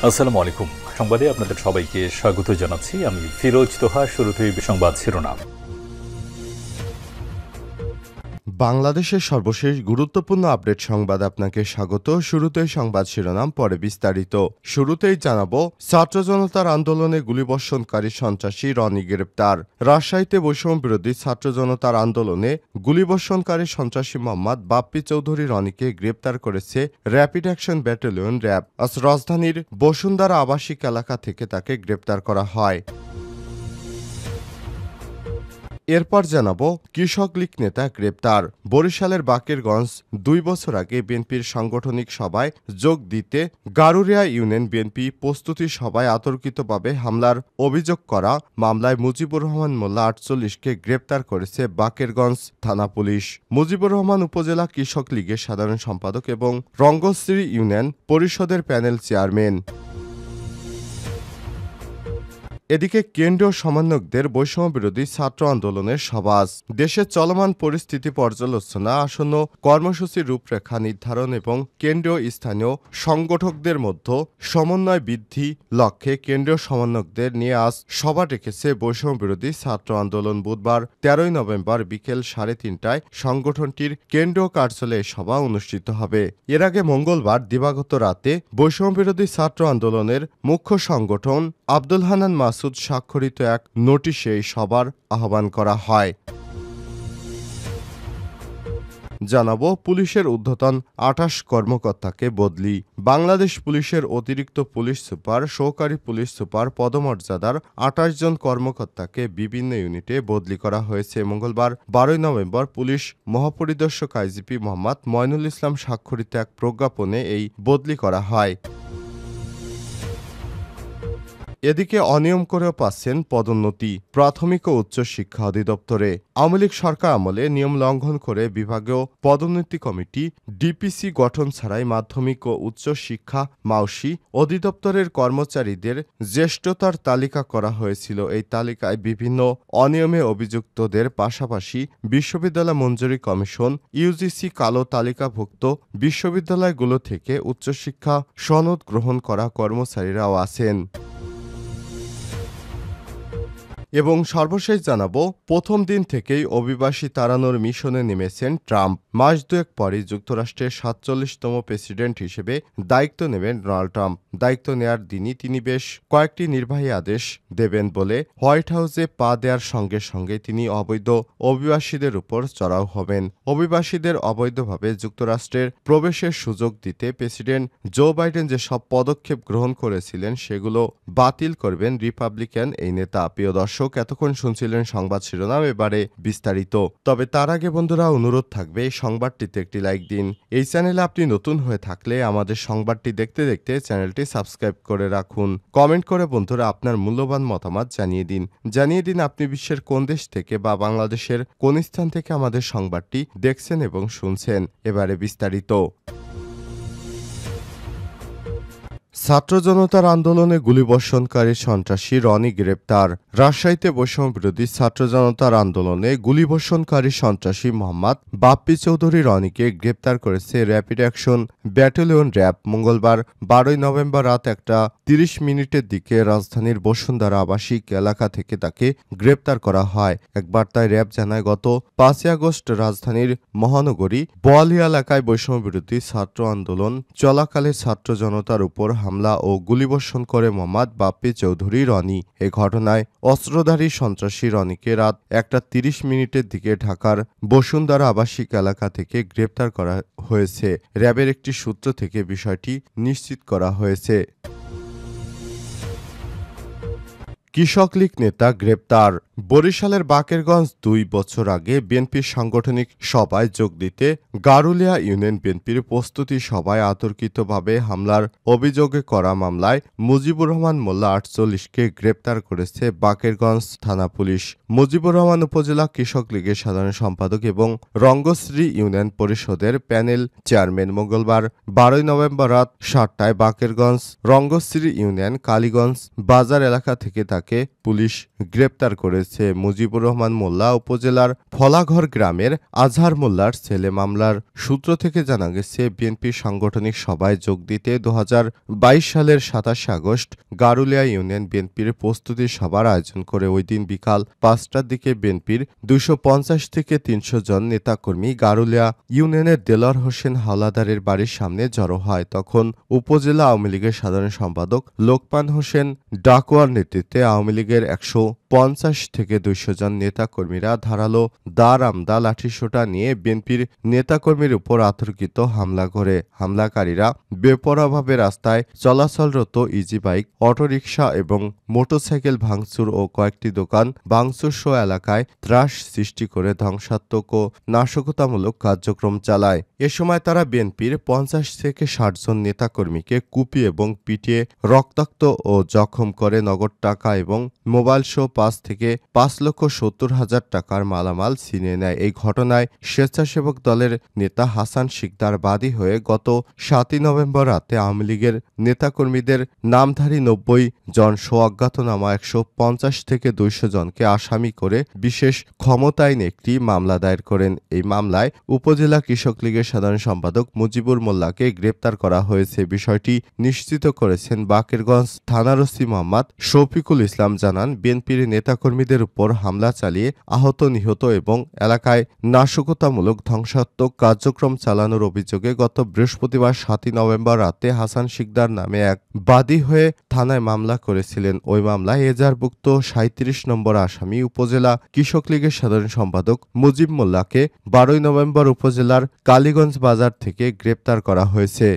আসসালামু আলাইকুম। সংবাদে আপনাদের সবাইকে স্বাগত জানাচ্ছি। আমি ফিরোজ তোহা। শুরুতেই সংবাদ শিরোনাম। বাংলাদেশের সর্বশেষ গুরুত্বপূর্ণ আপডেট সংবাদ আপনাকে স্বাগত। শুরুতেই সংবাদ শিরোনাম, পরে বিস্তারিত। শুরুতেই জানাবো, ছাত্র জনতার আন্দোলনে গুলিবর্ষণকারী সন্ত্রাসী রনি গ্রেপ্তার। রাজশাহীতে বৈষম্য বিরোধী ছাত্র জনতার আন্দোলনে গুলিবর্ষণকারী সন্ত্রাসী মোহাম্মদ বাপ্পি চৌধুরী রনিকে গ্রেপ্তার করেছে র্যাপিড অ্যাকশন ব্যাটালিয়ন র্যাব। আজ রাজধানীর বসুন্ধরা আবাসিক এলাকা থেকে তাকে গ্রেপ্তার করা হয়। এরপর জানাবো, কৃষক লীগ নেতা গ্রেপ্তার। বরিশালের বাকেরগঞ্জ 2 বছর আগে বিএনপির সাংগঠনিক সভায় যোগ দিতে গারুরিয়া ইউনিয়ন বিএনপি প্রস্তুতি সভায় অতর্কিতভাবে হামলার অভিযোগ করা মামলায় মুজিবুর রহমান মোল্লা 48কে গ্রেপ্তার করেছে বাকেরগঞ্জ থানা পুলিশ। মুজিবুর রহমান উপজেলা কৃষক লীগের সাধারণ সম্পাদক এবং রঙ্গশ্রী ইউনিয়ন পরিষদের প্যানেল চেয়ারম্যান। এদিকে কেন্দ্রীয় সমন্বয়কদের বৈষম্য বিরোধী ছাত্র আন্দোলনের সমাজ, দেশের চলমান পরিস্থিতি পর্যালোচনা, আসন্ন কর্মসূচির রূপরেখা নির্ধারণ এবং কেন্দ্রীয় স্থানীয় সংগঠকদের মধ্যে সমন্বয় বৃদ্ধি লক্ষ্যে কেন্দ্রীয় সমন্বয়কদের নিয়ে আজ সভা ডেকেছে বৈষম্য বিরোধী ছাত্র আন্দোলন। বুধবার 13 নভেম্বর বিকেল 3:30টায় সংগঠনটির কেন্দ্রীয় কার্যালয়ে সভা অনুষ্ঠিত হবে। এর আগে মঙ্গলবার দিবাগত রাতে বৈষম্য বিরোধী ছাত্র আন্দোলনের মুখ্য সংগঠন আব্দুল হান্নান মাসুদ স্বাক্ষরিত এক নোটিশে এই সভার আহ্বান করা হয়। জানাবো, পুলিশের ঊর্ধ্বতন 28 কর্মকর্তাকে বদলি। বাংলাদেশ পুলিশের অতিরিক্ত পুলিশ সুপার, সহকারী পুলিশ সুপার পদমর্যাদার 28 জন কর্মকর্তাকে বিভিন্ন ইউনিটে বদলি করা হয়েছে। মঙ্গলবার 12 নভেম্বর পুলিশ মহাপরিদর্শক আইজিপি মোহাম্মদ ময়নুল ইসলাম স্বাক্ষরিত এক প্রজ্ঞাপনে এই বদলি করা হয়। এদিকে অনিয়ম করেও পাচ্ছেন পদোন্নতি প্রাথমিক ও উচ্চ শিক্ষা অধিদপ্তরে। আওয়ামী লীগ সরকার আমলে নিয়ম লঙ্ঘন করে বিভাগীয় পদোন্নতি কমিটি ডিপিসি গঠন ছাড়াই মাধ্যমিক ও উচ্চ শিক্ষা মাউসি অধিদপ্তরের কর্মচারীদের জ্যেষ্ঠতার তালিকা করা হয়েছিল। এই তালিকায় বিভিন্ন অনিয়মে অভিযুক্তদের পাশাপাশি বিশ্ববিদ্যালয় মঞ্জুরি কমিশন ইউজিসি কালো তালিকাভুক্ত বিশ্ববিদ্যালয়গুলো থেকে উচ্চশিক্ষা সনদ গ্রহণ করা কর্মচারীরাও আছেন। এবং সর্বশেষ জানাবো, প্রথম দিন থেকেই অভিবাসী তাড়ানোর মিশনে নেমেছেন ট্রাম্প। মাস দুয়েক পরই যুক্তরাষ্ট্রের 47তম প্রেসিডেন্ট হিসেবে দায়িত্ব নেবেন ডোনাল্ড ট্রাম্প। দায়িত্ব নেয়ার দিনই তিনি বেশ কয়েকটি নির্বাহী আদেশ দেবেন বলে হোয়াইট হাউসে পা দেওয়ার সঙ্গে সঙ্গে তিনি অবৈধ অভিবাসীদের উপর চড়াও হবেন। অভিবাসীদের অবৈধভাবে যুক্তরাষ্ট্রের প্রবেশের সুযোগ দিতে প্রেসিডেন্ট জো বাইডেন যেসব পদক্ষেপ গ্রহণ করেছিলেন সেগুলো বাতিল করবেন রিপাবলিকান এই নেতা। প্রিয় দর্শক, এতক্ষণ শুনছিলেন সংবাদ শিরোনাম, এবারে বিস্তারিত। তবে তার আগে বন্ধুরা, অনুরোধ থাকবে এই সংবাদটিতে একটি লাইক দিন। এই চ্যানেলে আপনি নতুন হয়ে থাকলে আমাদের সংবাদটি দেখতে দেখতে চ্যানেলটি সাবস্ক্রাইব করে রাখুন। কমেন্ট করে বন্ধুরা আপনার মূল্যবান মতামত জানিয়ে দিন আপনি বিশ্বের কোন দেশ থেকে বা বাংলাদেশের কোন স্থান থেকে আমাদের সংবাদটি দেখছেন এবং শুনছেন। এবারে বিস্তারিত। ছাত্র জনতার আন্দোলনে গুলিবর্ষণকারী সন্ত্রাসী রনি গ্রেপ্তার। রাজশাহীতে বৈষম্য বিরোধী ছাত্র জনতার আন্দোলনে গুলিবর্ষণকারী সন্ত্রাসী মোহাম্মদ বাপ্পি চৌধুরী রনিকে গ্রেপ্তার করেছে র্যাপিড অ্যাকশন ব্যাটালিয়ন র্যাব। মঙ্গলবার 12 নভেম্বর রাত 1:30 দিকে রাজধানীর বসুন্ধরা আবাসিক এলাকা থেকে তাকে গ্রেপ্তার করা হয়। এক বার্তায় র্যাব জানায়, গত 5 আগস্ট রাজধানীর মহানগরী বোয়ালি এলাকায় বৈষম্য বিরোধী ছাত্র আন্দোলন চলাকালে ছাত্র জনতার উপর হামলা ও গুলিবর্ষণ করে মোহাম্মদ বাপ্পি চৌধুরী রনি। এ ঘটনায় অস্ত্রধারী সন্ত্রাসী রনিকে রাত 1:30 দিকে ঢাকার বসুন্ধরা আবাসিক এলাকা থেকে গ্রেপ্তার করা হয়েছে। র্যাবের একটি সূত্র থেকে বিষয়টি নিশ্চিত করা হয়েছে। কৃষক লীগ নেতা গ্রেপ্তার। বরিশালের বাকেরগঞ্জ 2 বছর আগে বিএনপির সাংগঠনিক সভায় যোগ দিতে গারুলিয়া ইউনিয়ন বিএনপির প্রস্তুতি সভায় অতর্কিতভাবে হামলার অভিযোগে করা মামলায় মুজিবুর রহমান মোল্লা 48কে গ্রেপ্তার করেছে বাকেরগঞ্জ থানা পুলিশ। মুজিবুর রহমান উপজেলা কৃষক লীগের সাধারণ সম্পাদক এবং রঙ্গশ্রী ইউনিয়ন পরিষদের প্যানেল চেয়ারম্যান। মঙ্গলবার 12 নভেম্বর রাত 7টায় বাকেরগঞ্জ রঙ্গশ্রী ইউনিয়ন কালীগঞ্জ বাজার এলাকা থেকে তাকে পুলিশ গ্রেপ্তার করেছে। করেছে। মুজিবুর রহমান মোল্লা উপজেলার ফলাঘর গ্রামের আজহার মোল্লার ছেলে। মামলার সূত্র থেকে জানা গেছে, বিএনপির সাংগঠনিক সভায় যোগ দিতে 2022 সালের 27 আগস্ট গারুলিয়া ইউনিয়ন বিএনপির প্রস্তুতি সভার আয়োজন করে। ওই দিন বিকাল 5টার দিকে বিএনপির 250 থেকে 300 জন নেতাকর্মী গারুলিয়া ইউনিয়নের দেলোয়ার হোসেন হাওলাদারের বাড়ির সামনে জড়ো হয়। তখন উপজেলা আওয়ামী লীগের সাধারণ সম্পাদক লোকমান হোসেন ডাকুয়ার নেতৃত্বে আওয়ামী লীগের 150 থেকে 200 জন নেতাকর্মীরা ধারালো দা রামদা লাঠিসোঁটা নিয়ে বিএনপির নেতাকর্মীর উপর অতর্কিত হামলা করে। হামলাকারীরা বেপরোয়াভাবে রাস্তায় চলাচলরত ইজি বাইক, অটোরিকশা এবং মোটরসাইকেল ভাঙচুর ও কয়েকটি দোকান ভাঙচুর সহ এলাকায় ত্রাস সৃষ্টি করে ধ্বংসাত্মক ও নাশকতামূলক কার্যক্রম চালায়। এ সময় তারা বিএনপির 50 থেকে 60 জন নেতাকর্মীকে কুপিয়ে এবং পিটিয়ে রক্তাক্ত ও জখম করে নগদ টাকা এবং মোবাইল সহ 5 থেকে 5,70,000 টাকার মালামাল ছিনিয়ে নেয়। এই ঘটনায় স্বেচ্ছাসেবক দলের নেতা হাসান শিকদার বাদী হয়ে গত 7 নভেম্বর রাতে আওয়ামী লীগের নেতাকর্মীদের নামধারী 90 জন সহ অজ্ঞাতনামা 150 থেকে 200 জনকে আসামি করে বিশেষ ক্ষমতায়ন একটি মামলা দায়ের করেন। এই মামলায় উপজেলা কৃষক লীগের সাধারণ সম্পাদক মুজিবুর মোল্লাকে গ্রেপ্তার করা হয়েছে। বিষয়টি নিশ্চিত করেছেন বাকেরগঞ্জ থানার ওসি মোহাম্মদ শফিকুল ইসলাম। জানান, বিএনপির নেতাকর্মীদের উপর হামলা চালিয়ে আহত, নিহত এবং এলাকায় নাশকতামূলক ধ্বংসাত্মক কার্যক্রম চালানোর অভিযোগে গত বৃহস্পতিবার 7 নভেম্বর রাতে হাসান শিকদার নামে এক বাদী হয়ে থানায় মামলা করেছিলেন। ওই মামলায় এজাহারভুক্ত 37 নম্বর আসামি উপজেলা কৃষক লীগের সাধারণ সম্পাদক মুজিব মোল্লাকে 12 নভেম্বর উপজেলার কালীগঞ্জ বাজার থেকে গ্রেপ্তার করা হয়েছে।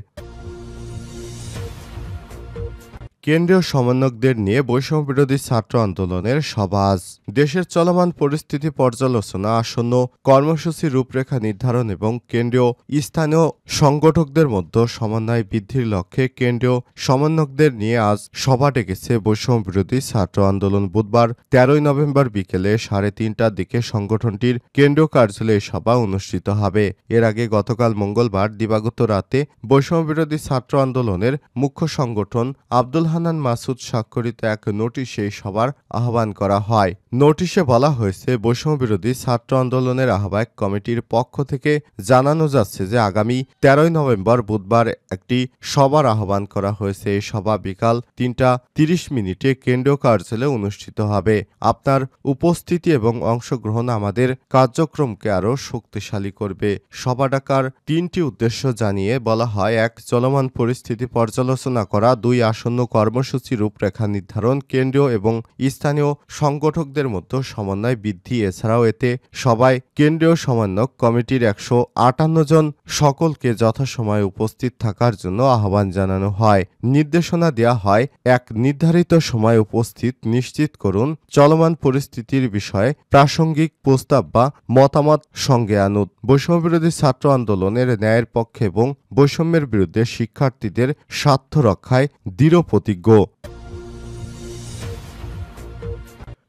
কেন্দ্রীয় সমন্বয়কদের নিয়ে বৈষম্যবিরোধী ছাত্র আন্দোলনের সভা আজ। দেশের চলমান পরিস্থিতি পর্যালোচনা, আসন্ন কর্মসূচি রূপরেখা নির্ধারণ এবং কেন্দ্রীয় স্থানীয় সংগঠকদের মধ্যে সমন্বয় বৃদ্ধির লক্ষ্যে কেন্দ্রীয় সমন্বয়কদের নিয়ে আজ সভা ডেকেছে বৈষম্যবিরোধী ছাত্র আন্দোলন। বুধবার 13 নভেম্বর বিকেলে 3:30টার দিকে সংগঠনটির কেন্দ্রীয় কার্যালয়ে সভা অনুষ্ঠিত হবে। এর আগে গতকাল মঙ্গলবার দিবাগত রাতে বৈষম্যবিরোধী ছাত্র আন্দোলনের মুখ্য সংগঠন আব্দুল হান্নান মাসুদ স্বাক্ষরিত এক নোটিশে সভার আহ্বান করা হয়। নোটিশে বলা হয়েছে, বৈষম্যবিরোধী ছাত্র আন্দোলনের আহ্বায়ক কমিটির পক্ষ থেকে জানানো যাচ্ছে যে আগামী 13 নভেম্বর বুধবার একটি সভার আহ্বান করা হয়েছে। এই সভা বিকাল 3:30 কেন্দ্রীয় কার্যালয়ে অনুষ্ঠিত হবে। আপনার উপস্থিতি এবং অংশগ্রহণ আমাদের কার্যক্রমকে আরও শক্তিশালী করবে। সভা ডাকার 3টি উদ্দেশ্য জানিয়ে বলা হয়: 1. চলমান পরিস্থিতি পর্যালোচনা করা, 2. আসন্ন কর্মসূচি রূপরেখা নির্ধারণ, কেন্দ্রীয় এবং স্থানীয় সংগঠকদের মধ্যে সমন্বয় বৃদ্ধি। এছাড়াও এতে সবাই কেন্দ্রীয় সমন্বয়ক কমিটির 158 জন সকলকে যথাসময়ে উপস্থিত থাকার জন্য আহ্বান জানানো হয়। নির্দেশনা দেওয়া হয়, 1. নির্ধারিত সময় উপস্থিত নিশ্চিত করুন। চলমান পরিস্থিতির বিষয়ে প্রাসঙ্গিক প্রস্তাব বা মতামত সঙ্গে আনুন। বৈষম্যবিরোধী ছাত্র আন্দোলনের ন্যায়ের পক্ষে এবং বৈষম্যের বিরুদ্ধে শিক্ষার্থীদের স্বার্থ রক্ষায় দৃঢ় প্রতিজ্ঞ।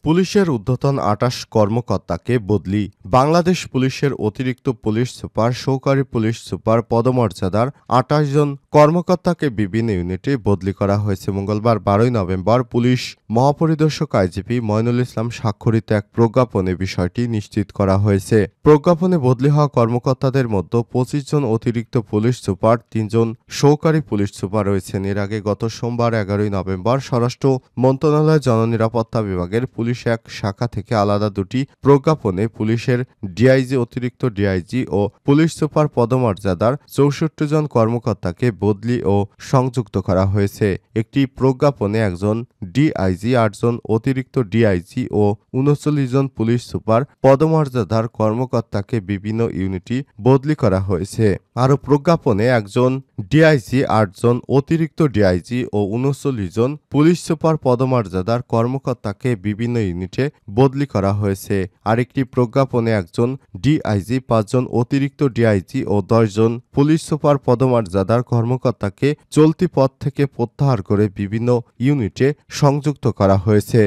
পুলিশের ঊর্ধ্বতন 28 কর্মকর্তাকে বদলি। বাংলাদেশ পুলিশের অতিরিক্ত পুলিশ সুপার, সহকারী পুলিশ সুপার পদমর্যাদার 28 জন কর্মকর্তাকে বিভিন্ন ইউনিটে বদলি করা হয়েছে। মঙ্গলবার 12 নভেম্বর পুলিশ মহাপরিদর্শক আইজিপি মইনুল ইসলাম স্বাক্ষরিত এক প্রজ্ঞাপনে বিষয়টি নিশ্চিত করা হয়েছে। প্রজ্ঞাপনে বদলি হওয়া কর্মকর্তাদের মধ্যে 25 জন অতিরিক্ত পুলিশ সুপার, 3 জন সহকারী পুলিশ সুপার রয়েছেন। এর আগে গত সোমবার 11 নভেম্বর স্বরাষ্ট্র মন্ত্রণালয় জননিরাপত্তা বিভাগের পুলিশ এক শাখা থেকে আলাদা 2টি প্রজ্ঞাপনে পুলিশের ডিআইজি, অতিরিক্ত ডিআইজি ও পুলিশ সুপার পদমর্যাদার 64 জন কর্মকর্তাকে বদলি ও সংযুক্ত করা হয়েছে। একটি প্রজ্ঞাপনে একজন ডিআইজি, 8 জন অতিরিক্ত ডিআইজি ও 39 জন পুলিশ সুপার পদমর্যাদার কর্মকর্তাকে বিভিন্ন ইউনিটে বদলি করা হয়েছে। আরও প্রজ্ঞাপনে একজন ডিআইজি, 8 জন অতিরিক্ত ডিআইজি ও 39 জন পুলিশ সুপার পদমর্যাদার কর্মকর্তাকে বিভিন্ন ইউনিটে বদলি করা হয়েছে। আরেকটি প্রজ্ঞাপনে একজন ডিআইজি, 5 জন অতিরিক্ত ডিআইজি ও 10 জন পুলিশ সুপার পদমর্যাদার কর্মকর্তাকে চলতি পদ থেকে প্রত্যাহার করে বিভিন্ন ইউনিটে সংযুক্ত করা হয়েছে।